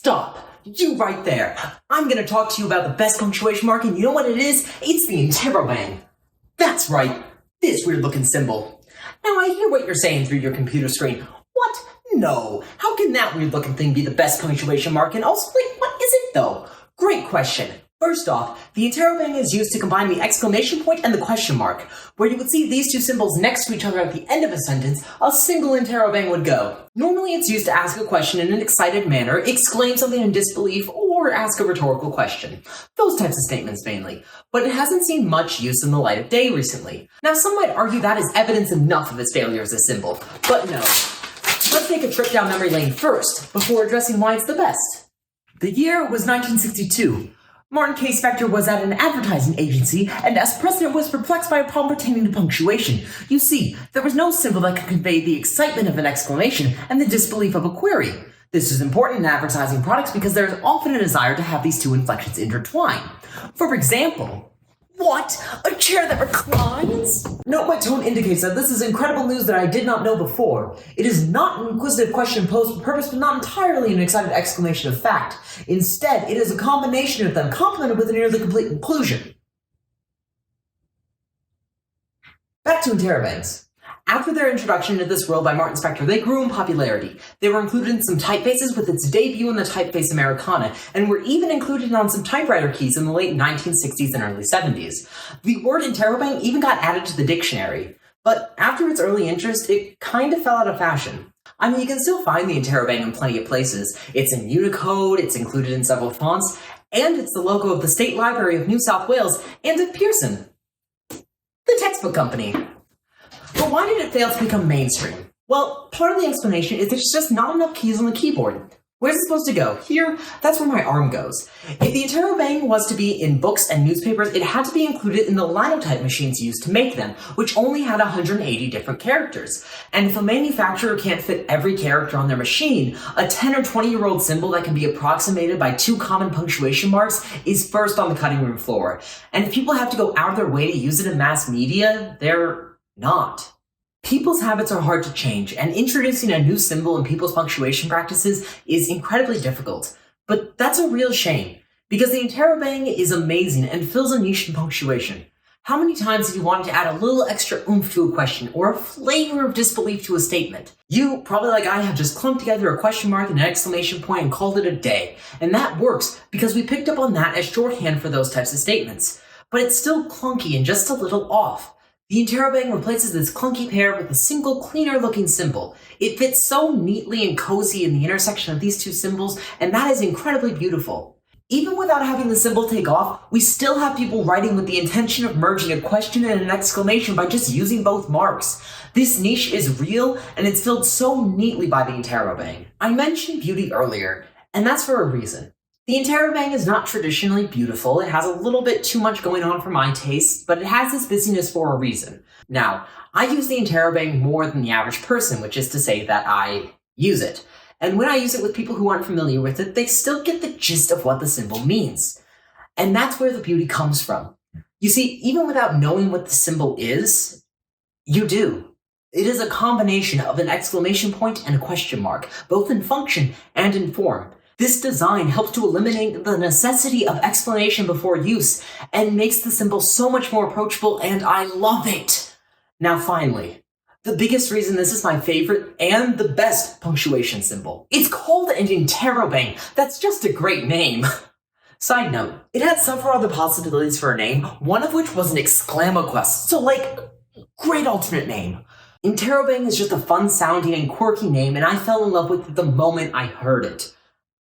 Stop! You right there! I'm gonna talk to you about the best punctuation mark, and you know what it is? It's the interrobang. That's right, this weird-looking symbol. Now I hear what you're saying through your computer screen. What? No. How can that weird-looking thing be the best punctuation mark? And also, what is it, though? Great question. First off, the interrobang is used to combine the exclamation point and the question mark. Where you would see these two symbols next to each other at the end of a sentence, a single interrobang would go. Normally it's used to ask a question in an excited manner, exclaim something in disbelief, or ask a rhetorical question. Those types of statements mainly. But it hasn't seen much use in the light of day recently. Now some might argue that is evidence enough of its failure as a symbol, but no. Let's take a trip down memory lane first, before addressing why it's the best. The year was 1962. Martin K. Spector was at an advertising agency, and as president was perplexed by a problem pertaining to punctuation. You see, there was no symbol that could convey the excitement of an exclamation and the disbelief of a query. This is important in advertising products because there is often a desire to have these two inflections intertwine. For example, what? A chair that reclines? Note my tone indicates that this is incredible news that I did not know before. It is not an inquisitive question posed with purpose, but not entirely an excited exclamation of fact. Instead, it is a combination of them, complemented with a nearly complete conclusion. Back to interrobangs. After their introduction into this world by Martin Spector, they grew in popularity. They were included in some typefaces with its debut in the typeface Americana, and were even included on some typewriter keys in the late 1960s and early 70s. The word interrobang even got added to the dictionary. But after its early interest, it kind of fell out of fashion. I mean, you can still find the interrobang in plenty of places. It's in Unicode, it's included in several fonts, and it's the logo of the State Library of New South Wales and of Pearson, the textbook company. But why did it fail to become mainstream? Well, part of the explanation is there's just not enough keys on the keyboard. Where's it supposed to go? Here? That's where my arm goes. If the interrobang was to be in books and newspapers, it had to be included in the linotype machines used to make them, which only had 180 different characters. And if a manufacturer can't fit every character on their machine, a 10 or 20-year-old symbol that can be approximated by two common punctuation marks is first on the cutting room floor. And if people have to go out of their way to use it in mass media, they're not. People's habits are hard to change, and introducing a new symbol in people's punctuation practices is incredibly difficult. But that's a real shame, because the interrobang is amazing and fills a niche in punctuation. How many times have you wanted to add a little extra oomph to a question, or a flavor of disbelief to a statement? You, probably like I, have just clumped together a question mark and an exclamation point and called it a day. And that works, because we picked up on that as shorthand for those types of statements. But it's still clunky and just a little off. The interrobang replaces this clunky pair with a single, cleaner-looking symbol. It fits so neatly and cozy in the intersection of these two symbols, and that is incredibly beautiful. Even without having the symbol take off, we still have people writing with the intention of merging a question and an exclamation by just using both marks. This niche is real, and it's filled so neatly by the interrobang. I mentioned beauty earlier, and that's for a reason. The interrobang is not traditionally beautiful. It has a little bit too much going on for my taste, but it has this busyness for a reason. Now, I use the interrobang more than the average person, which is to say that I use it. And when I use it with people who aren't familiar with it, they still get the gist of what the symbol means. And that's where the beauty comes from. You see, even without knowing what the symbol is, you do. It is a combination of an exclamation point and a question mark, both in function and in form. This design helps to eliminate the necessity of explanation before use and makes the symbol so much more approachable, and I love it! Now finally, the biggest reason this is my favorite and the best punctuation symbol. It's called an interrobang. That's just a great name. Side note, it had several other possibilities for a name, one of which was an exclamaquest, so great alternate name. Interrobang is just a fun-sounding and quirky name, and I fell in love with it the moment I heard it.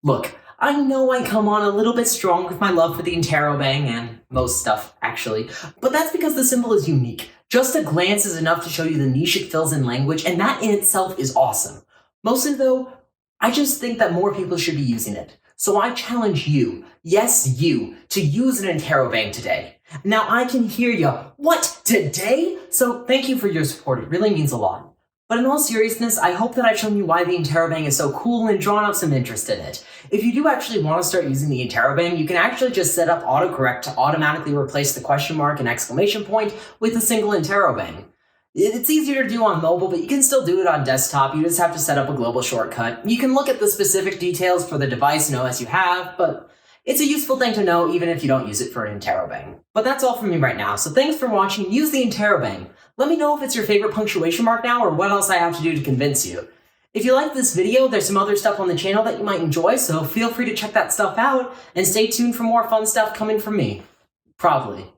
Look, I know I come on a little bit strong with my love for the interrobang, and most stuff, actually, but that's because the symbol is unique. Just a glance is enough to show you the niche it fills in language, and that in itself is awesome. Mostly though, I just think that more people should be using it. So I challenge you, yes you, to use an interrobang today. Now I can hear you, what, today? So thank you for your support, it really means a lot. But in all seriousness, I hope that I've shown you why the interrobang is so cool and drawn up some interest in it. If you do actually want to start using the interrobang, you can actually just set up autocorrect to automatically replace the question mark and exclamation point with a single interrobang. It's easier to do on mobile, but you can still do it on desktop. You just have to set up a global shortcut. You can look at the specific details for the device and OS you have, but it's a useful thing to know even if you don't use it for an interrobang. But that's all from me right now, so thanks for watching. Use the interrobang. Let me know if it's your favorite punctuation mark now or what else I have to do to convince you. If you like this video, there's some other stuff on the channel that you might enjoy, so feel free to check that stuff out, and stay tuned for more fun stuff coming from me. Probably.